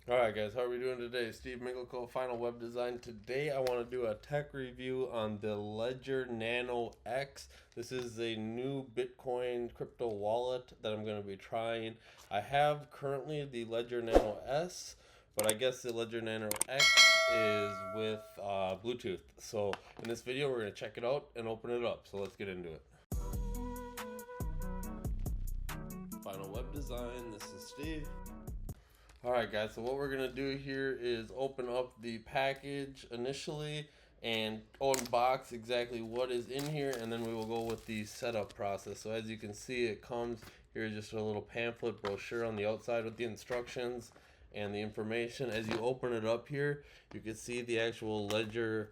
Alright guys, how are we doing today? Steve Minglico, Final Web Design. Today I want to do a tech review on the Ledger Nano X. This is a new Bitcoin crypto wallet that I'm going to be trying. I have currently the Ledger Nano S, but I guess the Ledger Nano X is with Bluetooth. So in this video we're going to check it out and open it up. So let's get into it. Final Web Design, this is Steve. Alright guys, so what we're going to do here is open up the package initially and unbox exactly what is in here, and then we will go with the setup process. So as you can see, it comes here just a little pamphlet brochure on the outside with the instructions and the information. As you open it up here, you can see the actual Ledger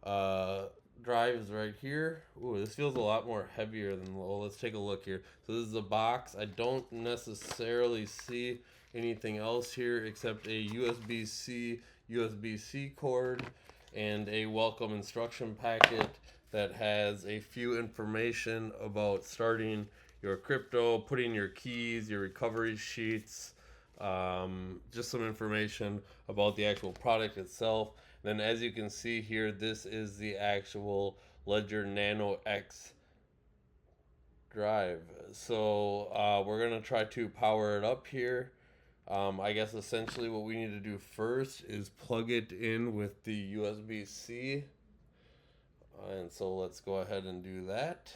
drive is right here. Ooh, this feels a lot more heavier than, well, let's take a look here. So this is a box. I don't necessarily see anything else here except a USB-C USB-C cord and a welcome instruction packet that has a few information about starting your crypto, putting your keys, your recovery sheets, just some information about the actual product itself. Then as you can see here, this is the actual Ledger Nano X drive. So we're going to try to power it up here. I guess essentially what we need to do first is plug it in with the USB-C. And so let's go ahead and do that.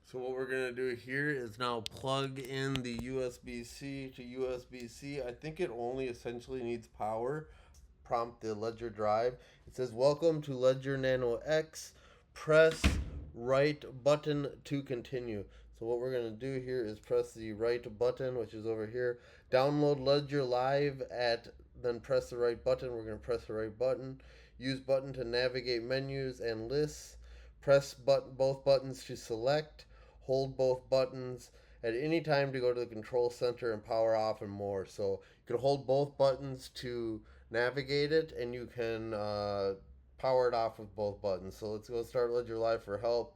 So what we're going to do here is now plug in the USB-C to USB-C. I think it only essentially needs power. Prompt the Ledger drive. It says, "Welcome to Ledger Nano X. Press right button to continue." So what we're going to do here is press the right button, which is over here. Download Ledger Live then press the right button. We're going to press the right button. Use button to navigate menus and lists. Press both buttons to select. Hold both buttons at any time to go to the control center and power off and more. So you can hold both buttons to navigate it, and you can power it off with both buttons. So let's go start Ledger Live for help.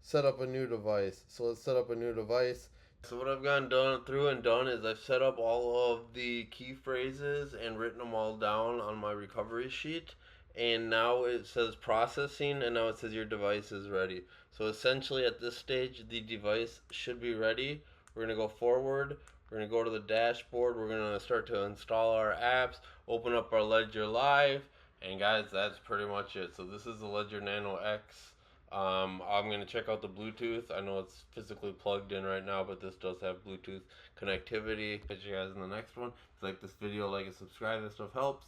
Set up a new device. So let's set up a new device. So what I've done is I've set up all of the key phrases and written them all down on my recovery sheet. And now it says processing, and now it says your device is ready. So essentially at this stage, the device should be ready. We're going to go forward. We're going to go to the dashboard. We're going to start to install our apps, open up our Ledger Live, and guys, that's pretty much it. So this is the Ledger Nano X. I'm going to check out the Bluetooth. I know it's physically plugged in right now, but this does have Bluetooth connectivity. Catch you guys in the next one. If you like this video, like and subscribe. This stuff helps.